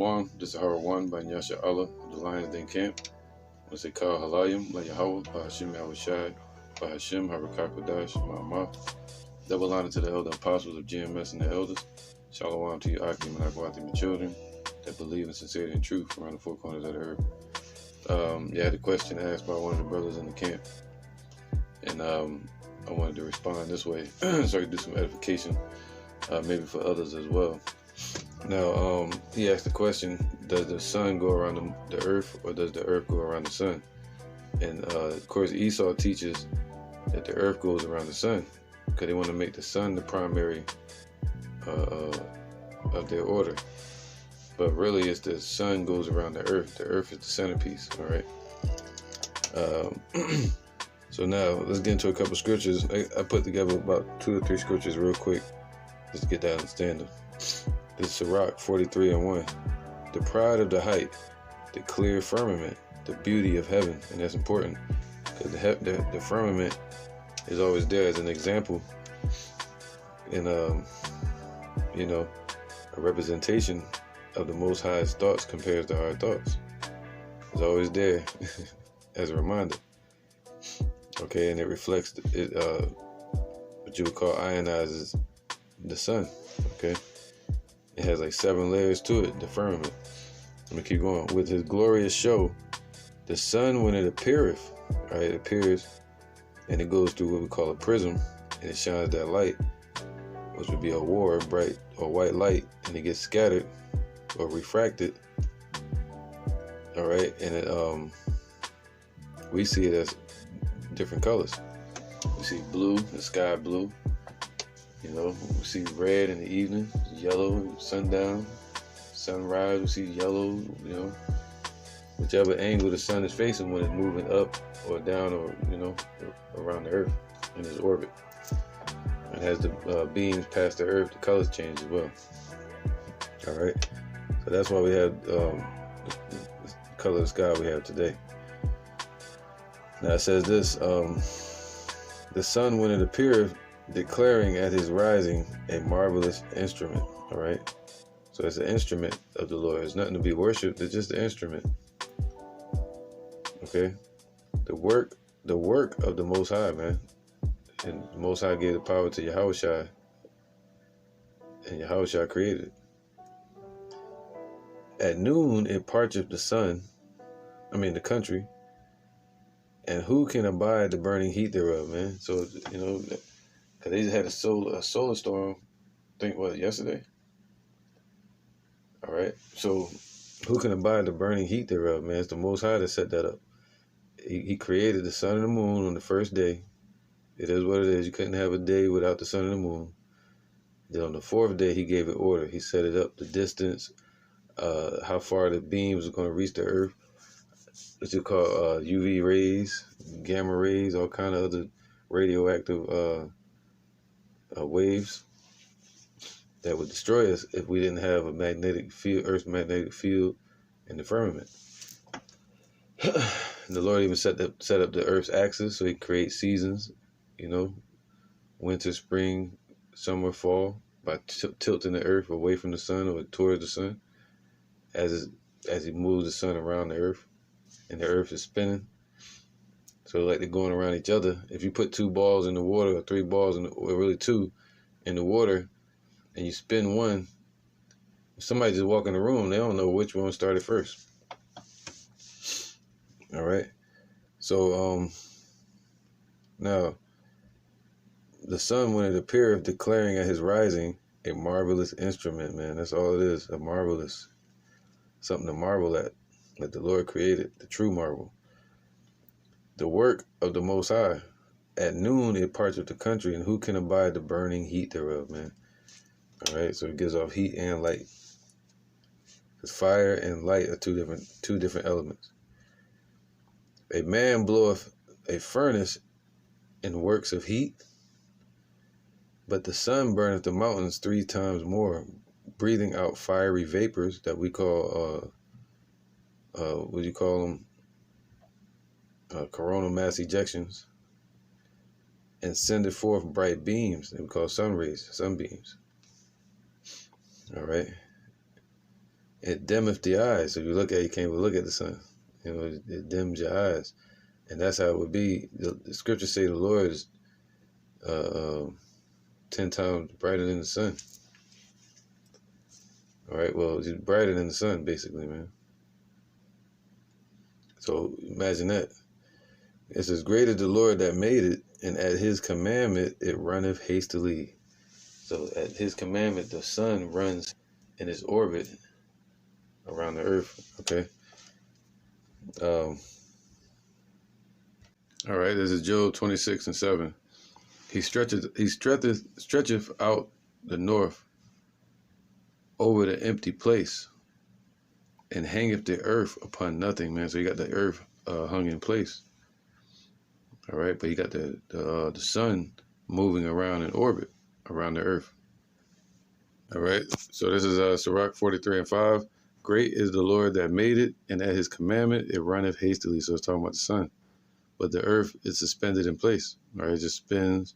Shalom, this is Hara 1 by Nyasha Allah of the LIONZ Den Camp. Once they call Halayim, La Yahweh, by Hashem Yahushai, by Hashem Harakakodash, Ma'amah. Double honor to the elder apostles of GMS and the elders. Shalom to you, Akim and Akwati, my children that believe in sincerity and truth around the four corners of the earth. I had a question asked by one of the brothers in the camp, and I wanted to respond this way so I could do some edification, maybe for others as well. Now, he asked the question, does the sun go around the earth, or does the earth go around the sun? And of course, Esau teaches that the earth goes around the sun, because they want to make the sun the primary of their order. But really, it's the sun goes around the earth. The earth is the centerpiece, all right? So now, let's get into a couple scriptures. I put together about 2 or 3 scriptures real quick, just to get that understanding. This is Sirach 43:1. The pride of the height, the clear firmament, the beauty of heaven. And that's important, because the firmament is always there as an example, and a representation of the Most High's thoughts compared to our thoughts. It's always there as a reminder. Okay, and it reflects what you would call ionizes the sun. Okay, it has like 7 layers to it, the firmament. Let me keep going. With his glorious show, the sun, when it appeareth, right, it appears, and it goes through what we call a prism, and it shines that light, which would be a bright or white light, and it gets scattered or refracted. All right, and it we see it as different colors. We see blue, the sky blue. We see red in the evening, yellow, sundown, sunrise, we see yellow, whichever angle the sun is facing when it's moving up or down or, around the earth in its orbit. And as the beams pass the earth, the colors change as well. All right. So that's why we have the color of the sky we have today. Now it says this, the sun, when it appears, declaring at his rising a marvelous instrument. All right, so it's an instrument of the Lord. It's nothing to be worshipped. It's just an instrument. Okay, the work of the Most High, man. And the Most High gave the power to Yahushai, and Yahushai created it. At noon it parcheth the country, and who can abide the burning heat thereof, man? So because they just had a solar storm, I think, yesterday? All right. So who can abide the burning heat thereof, man? It's the Most High that set that up. He created the sun and the moon on the first day. It is what it is. You couldn't have a day without the sun and the moon. Then on the 4th day, he gave it order. He set it up, the distance, how far the beams are going to reach the earth. What you call UV rays, gamma rays, all kind of other radioactive waves that would destroy us if we didn't have a magnetic field, Earth's magnetic field in the firmament. The Lord even set up the Earth's axis, so he creates seasons, winter, spring, summer, fall, by tilting the Earth away from the sun or towards the sun as he moves the sun around the Earth, and the Earth is spinning. So like they're going around each other. If you put 2 balls in the water, or 3 balls or really 2 in the water, and you spin one, if somebody just walk in the room, they don't know which one started first. All right. So now the sun, when it appeareth, declaring at his rising a marvelous instrument, man. That's all it is, a marvelous, something to marvel at, that the Lord created, the true marvel. The work of the Most High. At noon it parcheth the country, and who can abide the burning heat thereof, man? All right, so it gives off heat and light. Because fire and light are two different elements. A man bloweth a furnace in works of heat, but the sun burneth the mountains 3 times more, breathing out fiery vapors that we call what do you call them? Coronal mass ejections, and sendeth forth bright beams that we call sunbeams. All right. It dimmeth the eyes. So if you look at it, you can't even look at the sun. You know, it dims your eyes. And that's how it would be. The scriptures say the Lord is 10 times brighter than the sun. All right, well, he's brighter than the sun, basically, man. So imagine that. It says, great is the Lord that made it, and at his commandment it runneth hastily. So at his commandment, the sun runs in its orbit around the earth, okay? All right, this is Job 26:7. He stretcheth out the north over the empty place, and hangeth the earth upon nothing, man. So you got the earth hung in place. All right, but you got the sun moving around in orbit around the earth. All right, so this is Sirach 43:5. Great is the Lord that made it, and at his commandment it runneth hastily. So it's talking about the sun. But the earth is suspended in place. All right, it just spins,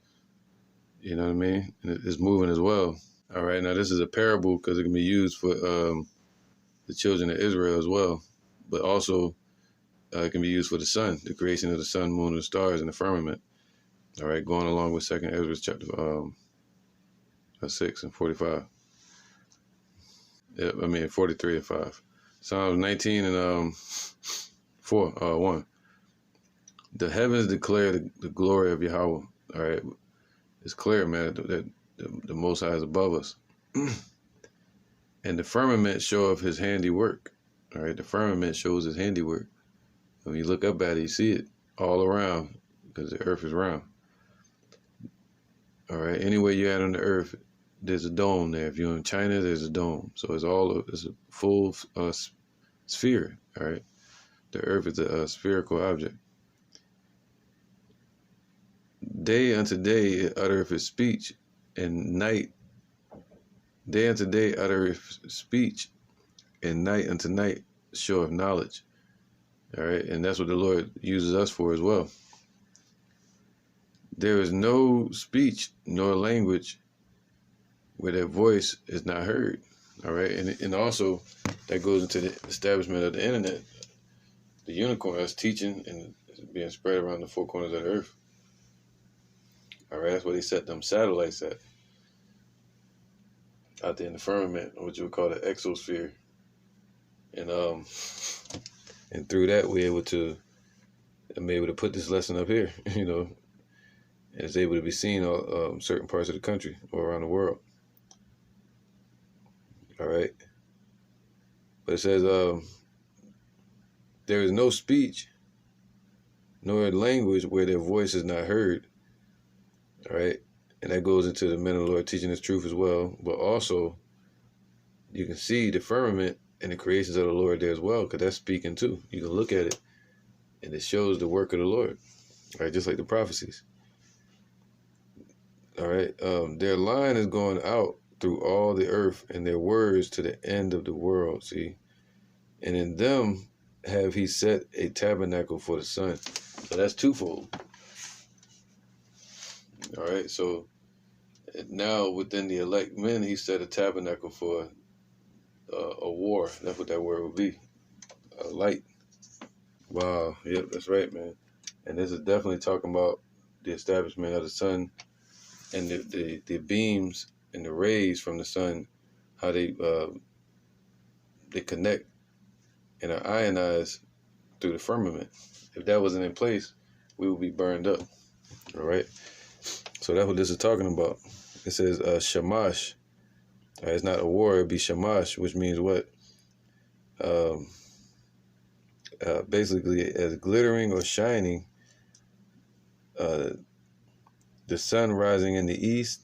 you know what I mean? And it's moving as well. All right, now this is a parable because it can be used for the children of Israel as well. But also it can be used for the sun, the creation of the sun, moon, and the stars in the firmament. All right, going along with 2nd Ezra chapter 6 and 45. Yeah, 43 and 5. Psalms 19 and 1. The heavens declare the glory of Yahweh. All right, it's clear, man, that the Most High is above us. And the firmament showeth his handiwork. All right, the firmament shows his handiwork. When you look up at it, you see it all around because the earth is round. All right, anywhere you're at on the earth, there's a dome there. If you're in China, there's a dome. So it's a full sphere. All right, the earth is a spherical object. Day unto day it uttereth his speech, and day unto day uttereth speech, and night unto night showeth knowledge. All right, and that's what the Lord uses us for as well. There is no speech nor language where their voice is not heard. All right, and also that goes into the establishment of the internet. The unicorn is teaching and being spread around the four corners of the earth. All right, that's where they set them satellites at. Out there in the firmament, what you would call the exosphere. And through that, I'm able to put this lesson up here, you know, and it's able to be seen in certain parts of the country or around the world. All right. But it says, there is no speech nor language where their voice is not heard. All right. And that goes into the men of the Lord teaching this truth as well. But also, you can see the firmament and the creations of the Lord there as well, because that's speaking too. You can look at it, and it shows the work of the Lord. All right, just like the prophecies. All right. Their line is going out through all the earth, and their words to the end of the world. See? And in them have he set a tabernacle for the sun. So that's twofold. All right. So now within the elect men, he set a tabernacle for a war. That's what that word would be. Light. Wow. Yep, that's right, man. And this is definitely talking about the establishment of the sun and the beams and the rays from the sun, how they connect and are ionized through the firmament. If that wasn't in place, we would be burned up. All right. So that's what this is talking about. It says shamash. It's not a war, it'd be shamash, which means what? Basically, as glittering or shining, the sun rising in the east,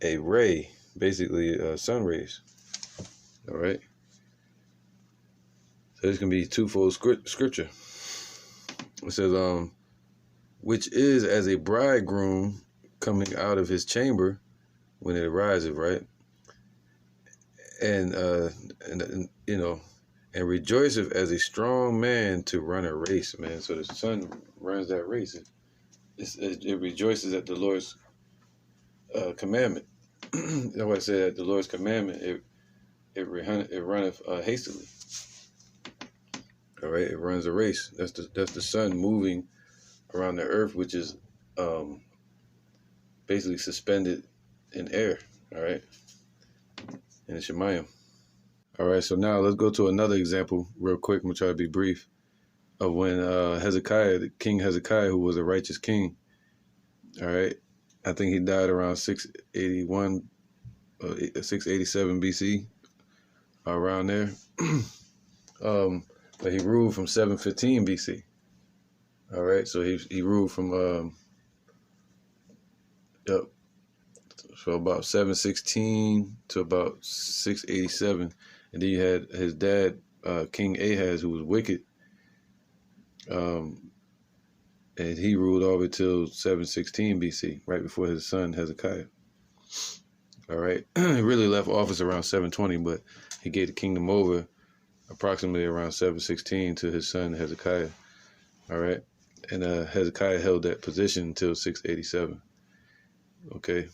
a ray, basically sun rays. All right. So this can be twofold scripture. It says, which is as a bridegroom coming out of his chamber when it arises, right? And you know, and rejoiceth as a strong man to run a race, man. So the sun runs that race. It rejoices at the Lord's commandment. That's why I said at the Lord's commandment, it runneth hastily. All right, it runs a race. That's the sun moving around the earth, which is basically suspended in air. All right, and it's Shemayim. All right, so now let's go to another example real quick. I'm gonna try to be brief, of when Hezekiah, King Hezekiah, who was a righteous king. All right, I think he died around 681, 687 BC, around there. But he ruled from 715 BC. All right, so he ruled from so about 716 to about 687, and then you had his dad, King Ahaz, who was wicked, and he ruled all the way till 716 BC, right before his son Hezekiah. All right, he really left office around 720, but he gave the kingdom over approximately around 716 to his son Hezekiah. All right, and Hezekiah held that position until 687. Okay,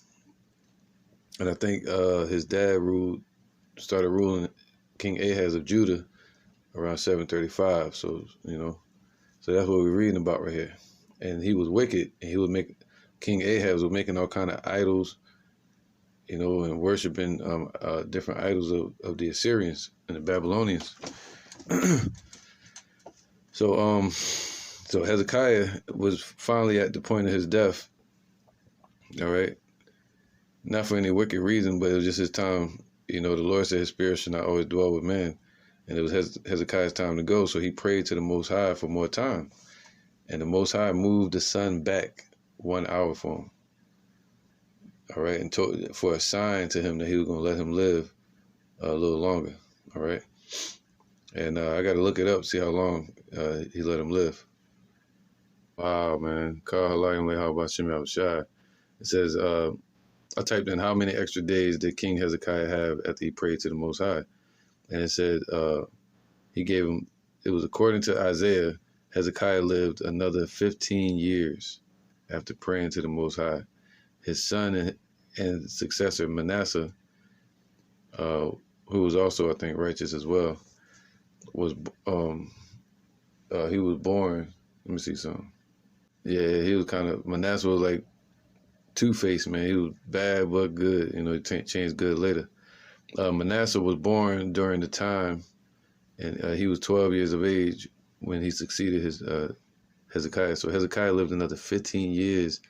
and I think his dad started ruling, King Ahaz of Judah, around 735. So so that's what we're reading about right here. And he was wicked, and King Ahaz was making all kind of idols, and worshiping different idols of the Assyrians and the Babylonians. So Hezekiah was finally at the point of his death. All right, not for any wicked reason, but it was just his time. The Lord said his spirit should not always dwell with man, and it was Hezekiah's time to go. So he prayed to the Most High for more time, and the Most High moved the sun back 1 hour for him. All right, and for a sign to him that he was going to let him live a little longer. All right, and I got to look it up, see how long he let him live. Wow, man. It says, I typed in how many extra days did King Hezekiah have after he prayed to the Most High, and it said he gave him. It was according to Isaiah. Hezekiah lived another 15 years after praying to the Most High. His son and successor Manasseh, who was also, I think, righteous as well, was he was born. Let me see something. Yeah, he was Manasseh was like two-faced, man. He was bad but good. He changed good later. Manasseh was born during the time, and he was 12 years of age when he succeeded his Hezekiah. So Hezekiah lived another 15 years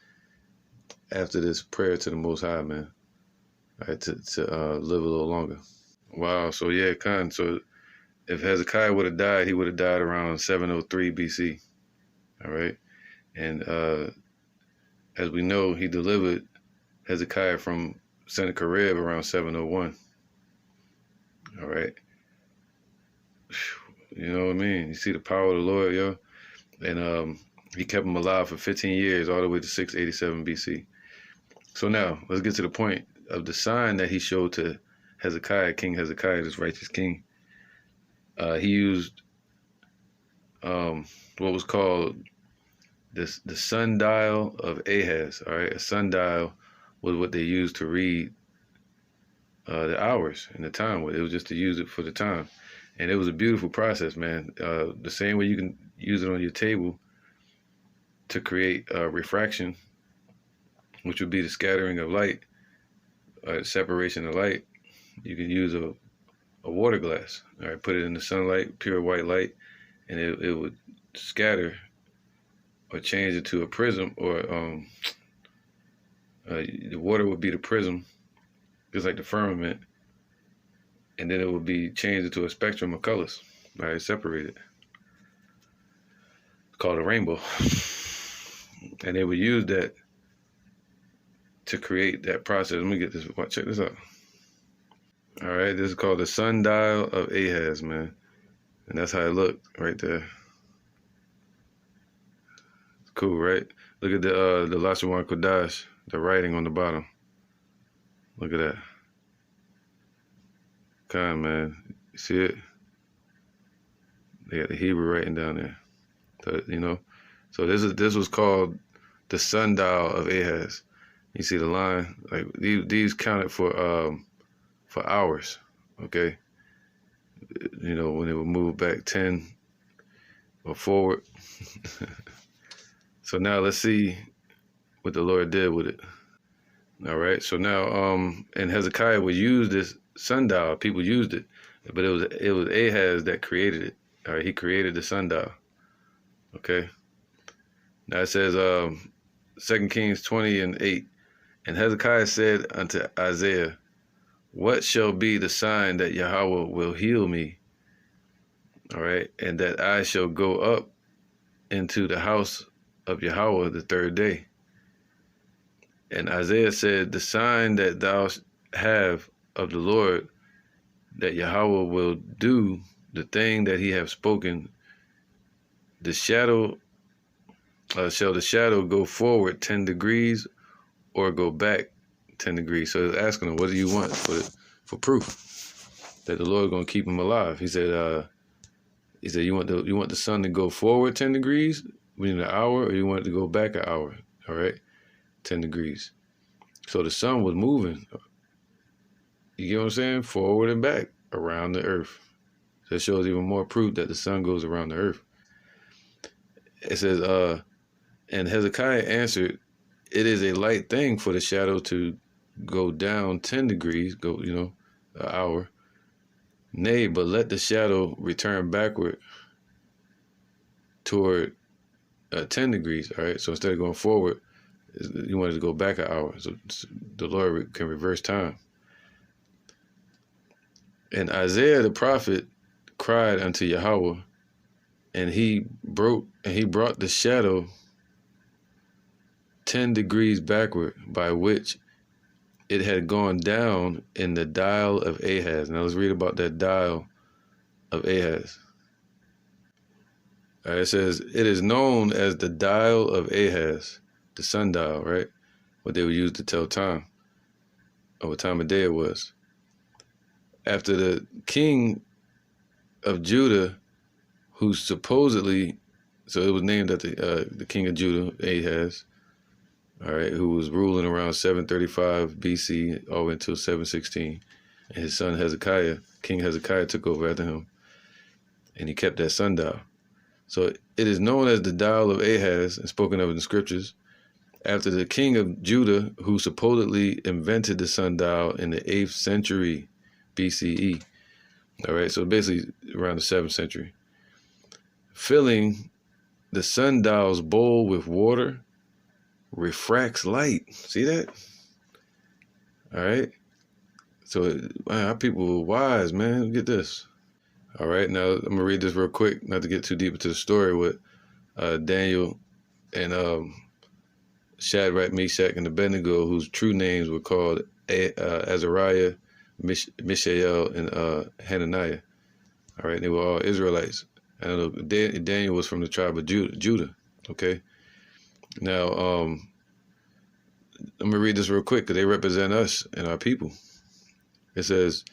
after this prayer to the Most High, man. All right, to live a little longer. Wow. So yeah, so if Hezekiah would have died, he would have died around 703 BC. All right, and as we know, he delivered Hezekiah from Sennacherib around 701. All right. You know what I mean? You see the power of the Lord, yo? And he kept him alive for 15 years, all the way to 687 BC. So now, let's get to the point of the sign that he showed to Hezekiah, King Hezekiah, this righteous king. He used what was called the Sundial of Ahaz. All right, a sundial was what they used to read the hours and the time with. It was just to use it for the time. And it was a beautiful process, man. The same way you can use it on your table to create refraction, which would be the scattering of light, separation of light. You can use a water glass, all right, put it in the sunlight, pure white light, and it would scatter or change it to a prism, or the water would be the prism, just like the firmament, and then it would be changed into a spectrum of colors, right, separated. It's called a rainbow. And they would use that to create that process. Let me get this, check this out. All right, this is called the Sundial of Ahaz, man. And that's how it looked right there. It's cool, right? Look at the Lashawan Kodash, the writing on the bottom. Look at that. Man. You see it? They got the Hebrew writing down there. So, so this was called the Sundial of Ahaz. You see the line? Like these counted for hours, okay? you know, when it would move back 10 or forward. So now let's see what the Lord did with it. All right. So now, and Hezekiah would use this sundial. People used it, but it was Ahaz that created it. All right. He created the sundial. Okay. Now it says, 2 Kings 20:8, and Hezekiah said unto Isaiah, what shall be the sign that Yahweh will heal me? All right. And that I shall go up into the house of Yahweh the third day. And Isaiah said, the sign that thou have of the Lord, that Yahweh will do the thing that he have spoken, the shadow, shall the shadow go forward 10 degrees or go back 10 degrees? So he's asking him, what do you want for proof that the Lord is going to keep him alive? He said, you want the sun to go forward 10 degrees within an hour, or you want it to go back an hour? All right, 10 degrees. So the sun was moving, you get what I'm saying, forward and back around the earth. So it shows even more proof that the sun goes around the earth. It says, and Hezekiah answered, it is a light thing for the shadow to go down 10 degrees, an hour. Nay, but let the shadow return backward toward 10 degrees. All right. So instead of going forward, you wanted to go back an hour. So the Lord can reverse time. And Isaiah the prophet cried unto Yahweh, and he brought the shadow 10 degrees backward, by which it had gone down in the dial of Ahaz. Now let's read about that dial of Ahaz. All right, it says, it is known as the dial of Ahaz, the sundial, right? What they would use to tell time, or what time of day it was. After the king of Judah, who supposedly, so it was named after the king of Judah, Ahaz, all right, who was ruling around 735 BC all the way until 716. And his son Hezekiah, King Hezekiah, took over after him, and he kept that sundial. So it is known as the dial of Ahaz, and spoken of in the scriptures, after the king of Judah, who supposedly invented the sundial in the 8th century BCE. All right, so basically around the 7th century. Filling the sundial's bowl with water refracts light. See that? All right. So our people were wise, man. Get this. All right, now I'm gonna read this real quick, not to get too deep into the story with Daniel and Shadrach, Meshach, and Abednego, whose true names were called Azariah, Mishael, and Hananiah. All right, they were all Israelites. I know Daniel was from the tribe of Judah. Okay. Now, I'm gonna read this real quick because they represent us and our people. It says,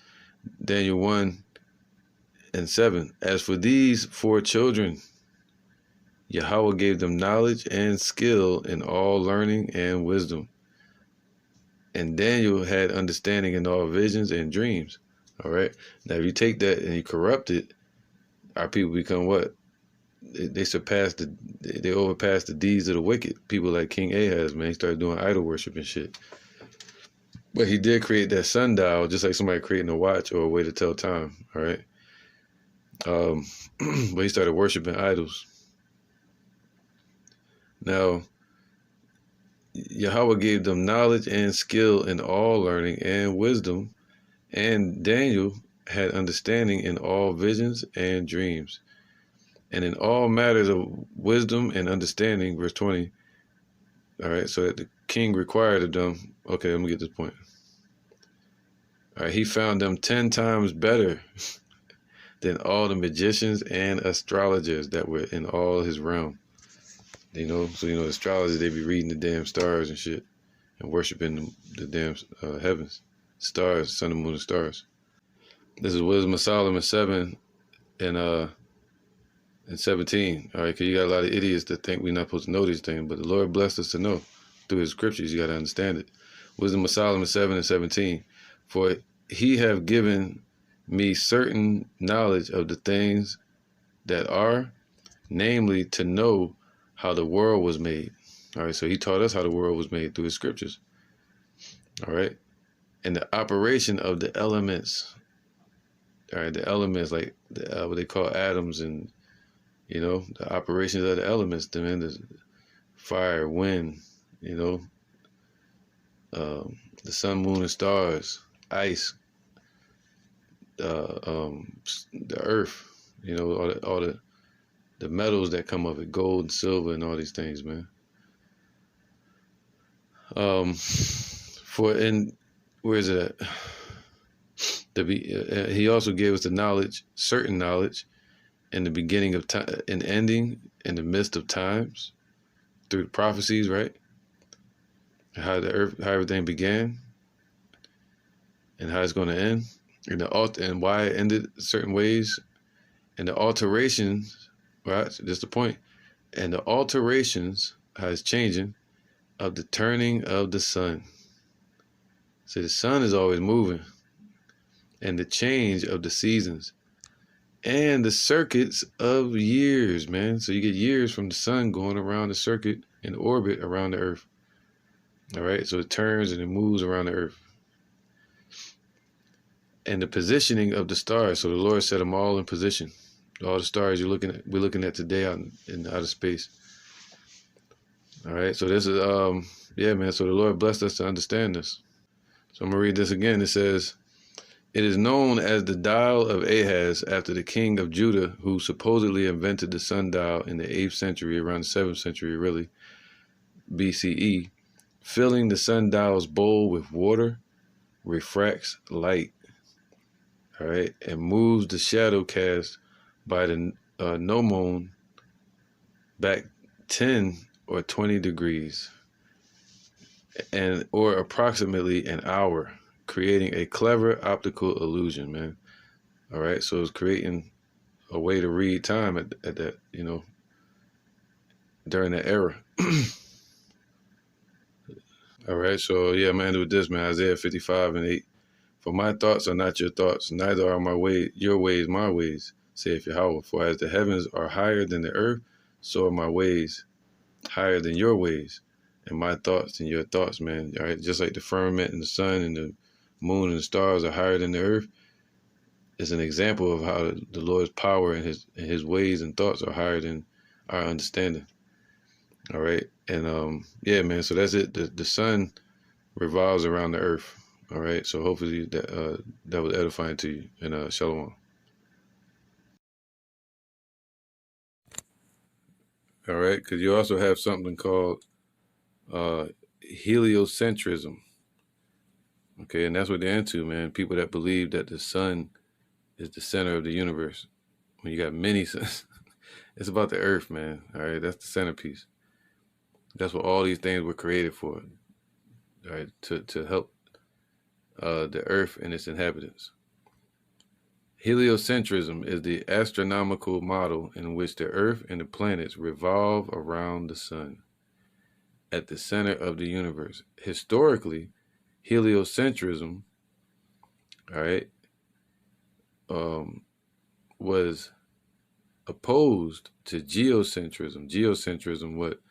Daniel 1:7. As for these 4 children, Yahweh gave them knowledge and skill in all learning and wisdom. And Daniel had understanding in all visions and dreams. All right. Now, if you take that and you corrupt it, our people become what? They overpass the deeds of the wicked. People like King Ahaz, man, he started doing idol worship and shit. But he did create that sundial, just like somebody creating a watch or a way to tell time. All right. But he started worshiping idols. Now, Yahweh gave them knowledge and skill in all learning and wisdom, and Daniel had understanding in all visions and dreams, and in all matters of wisdom and understanding. Verse 20. All right, so that the king required of them. Okay, let me get this point. All right, he found them 10 times better than all the magicians and astrologers that were in all his realm. So astrologers, they be reading the damn stars and shit and worshiping the damn heavens, stars, sun and moon and stars. This is Wisdom of Solomon 7 and 17. All right, because you got a lot of idiots that think we're not supposed to know these things, but the Lord blessed us to know through his scriptures. You got to understand it. Wisdom of Solomon 7 and 17. For he have given me certain knowledge of the things that are, namely to know how the world was made. All right, so he taught us how the world was made through his scriptures. All right, and the operation of the elements. All right, the elements like what they call atoms, and the operations of the elements, the fire, wind, the sun, moon, and stars, ice, the earth, all the metals that come of it, gold and silver and all these things, man. Where is it at? He also gave us the knowledge, certain knowledge, in the beginning of time, in ending, in the midst of times, through the prophecies, right? How everything began, and how it's going to end, and why it ended certain ways, and the alterations, right? So that's the point. And the alterations, how it's changing, of the turning of the sun. So the sun is always moving, and the change of the seasons, and the circuits of years, man. So you get years from the sun going around the circuit in orbit around the earth. All right, so it turns and it moves around the earth. And the positioning of the stars. So the Lord set them all in position. All the stars we're looking at today out in outer space. All right, so this is yeah, man. So the Lord blessed us to understand this. So I'm gonna read this again. It says, "It is known as the dial of Ahaz after the king of Judah, who supposedly invented the sundial in the 8th century, around the 7th century, really, BCE. Filling the sundial's bowl with water refracts light, all right, and moves the shadow cast by the gnomon back 10 or 20 degrees, or approximately an hour, creating a clever optical illusion, man. All right, so it's creating a way to read time at that, during that era." All right, so yeah, man, with this, man, Isaiah 55:8. "For my thoughts are not your thoughts, neither are your ways my ways, saith Yahweh. For as the heavens are higher than the earth, so are my ways higher than your ways, and my thoughts than your thoughts," man. All right, just like the firmament and the sun and the moon and the stars are higher than the earth, it's an example of how the Lord's power and his ways and thoughts are higher than our understanding. All right, and yeah, man. So that's it. The sun revolves around the earth. All right, so hopefully that was edifying to you. And shalom. All right, because you also have something called heliocentrism. Okay, and that's what they're into, man. People that believe that the sun is the center of the universe. When you got many suns, it's about the earth, man. All right, that's the centerpiece. That's what all these things were created for. All right, to help the earth and its inhabitants. Heliocentrism is the astronomical model in which the earth and the planets revolve around the sun at the center of the universe. Historically, heliocentrism, all right, was opposed to geocentrism. Geocentrism, what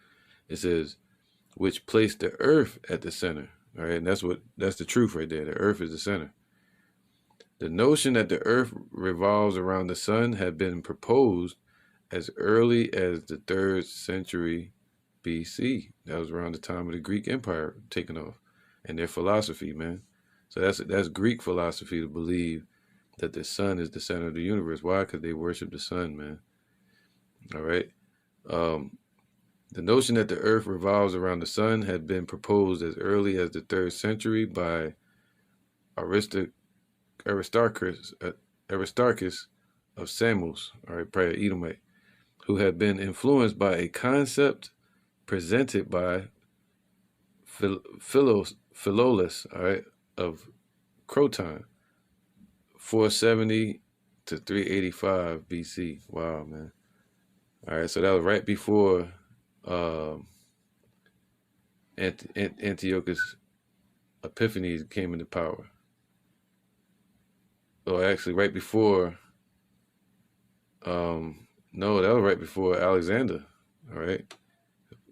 it says, which placed the earth at the center. All right, and that's the truth right there. The earth is the center. The notion that the earth revolves around the sun had been proposed as early as the 3rd century BC. That was around the time of the Greek Empire taking off and their philosophy, man. So that's Greek philosophy, to believe that the sun is the center of the universe. Why? Because they worship the sun, man. All right. The notion that the earth revolves around the sun had been proposed as early as the 3rd century by Aristarchus of Samos, all right, probably Edomite, who had been influenced by a concept presented by Philolaus, all right, of Croton, 470 to 385 BC. Wow, man. All right, so that was right before Antiochus Epiphanes came into power. or actually right before, no, that was right before Alexander, all right?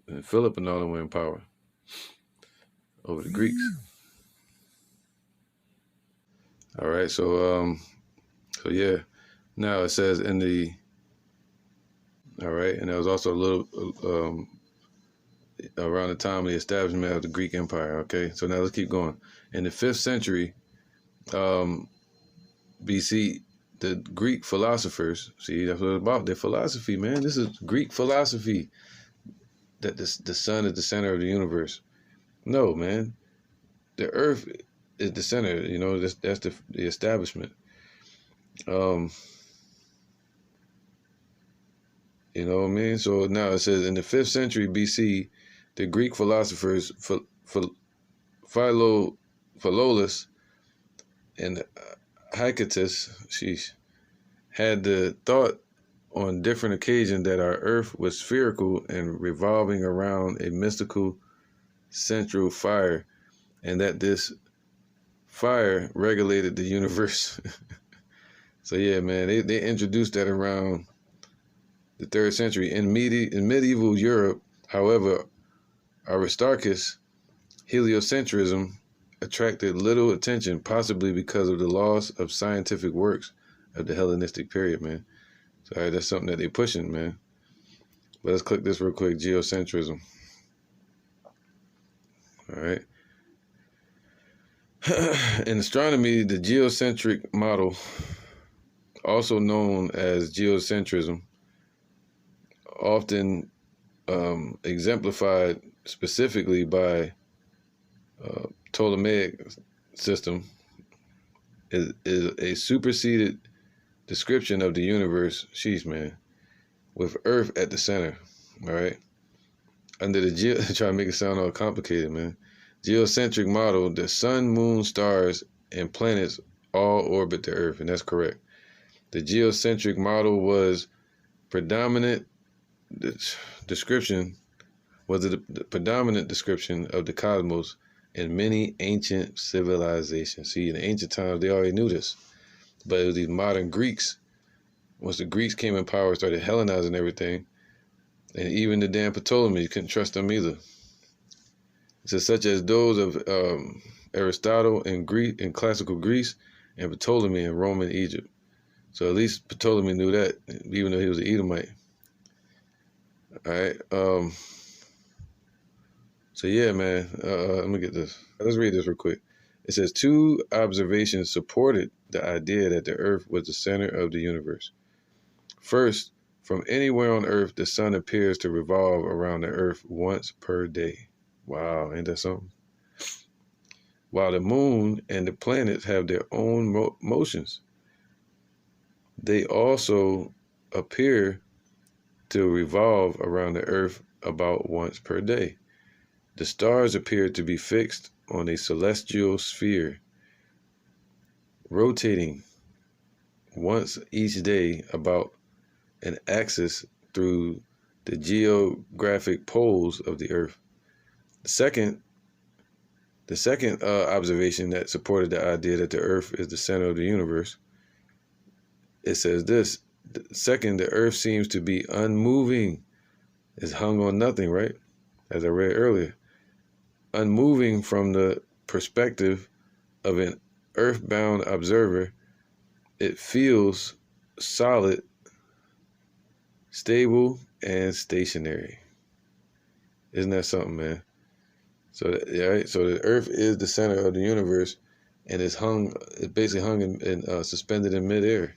And Philip and all them were in power over the Greeks. All right, so yeah. Now it says in the, all right, and there was also a little around the time of the establishment of the Greek Empire. Okay, so now let's keep going. In the 5th century BC, the Greek philosophers, see, that's what it's about, their philosophy, man. This is Greek philosophy, that the sun is the center of the universe. No, man, the earth is the center, you know, that's the establishment. You know what I mean? So now it says in the 5th century BC, the Greek philosophers Philolaus and Hecatus, had the thought on different occasions that our earth was spherical and revolving around a mystical central fire, and that this fire regulated the universe. So yeah, man, they introduced that around the 3rd century. In medieval Europe, however, Aristarchus' Heliocentrism attracted little attention, possibly because of the loss of scientific works of the Hellenistic period, man. So all right, that's something that they're pushing, man. But let's click this real quick, geocentrism. All right. In astronomy, the geocentric model, also known as geocentrism, often exemplified specifically by Ptolemaic system, is a superseded description of the universe, man, with Earth at the center, all right? Under the try to make it sound all complicated, man. Geocentric model, the sun, moon, stars, and planets all orbit the Earth, and that's correct. The geocentric model was predominant description, the predominant description of the cosmos in many ancient civilizations. See, in ancient times, they already knew this. But it was these modern Greeks, once the Greeks came in power, started Hellenizing everything, and even the damn Ptolemy, you couldn't trust them either. It says, such as those of Aristotle in classical Greece, and Ptolemy in Roman Egypt. So at least Ptolemy knew that, even though he was an Edomite. All right. So yeah, man. Let me get this. Let's read this real quick. It says 2 observations supported the idea that the Earth was the center of the universe. First, from anywhere on Earth, the sun appears to revolve around the Earth once per day. Wow, ain't that something? While the moon and the planets have their own motions, they also appear to revolve around the Earth about once per day. The stars appear to be fixed on a celestial sphere, rotating once each day about an axis through the geographic poles of the Earth. The second observation that supported the idea that the Earth is the center of the universe, it says this. Second, the Earth seems to be unmoving. It's hung on nothing, right? As I read earlier. Unmoving from the perspective of an earthbound observer, it feels solid, stable, and stationary. Isn't that something, man? So, right? So the Earth is the center of the universe, and it's basically hung and suspended in midair.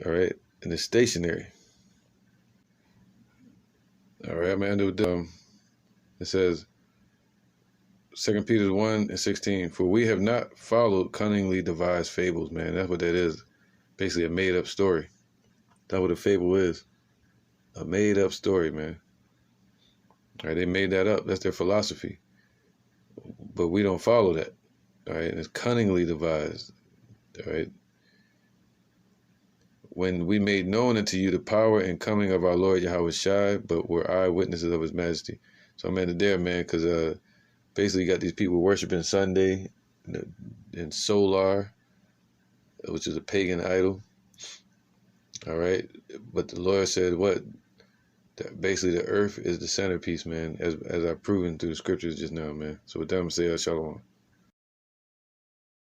All right, and it's stationary. All right, man. It says 2 Peter 1:16. For we have not followed cunningly devised fables, man. That's what that is. Basically, a made-up story. That's what a fable is. A made-up story, man. All right, they made that up. That's their philosophy. But we don't follow that. All right, and it's cunningly devised. All right. When we made known unto you the power and coming of our Lord Yahweh Shai, but were eyewitnesses of his majesty. So I'm at it there, man, because basically you got these people worshiping Sunday, and Solar, which is a pagan idol. All right, but the Lord said what? That basically the earth is the centerpiece, man, as I've proven through the scriptures just now, man. So with that, I'm going to say, Shalom.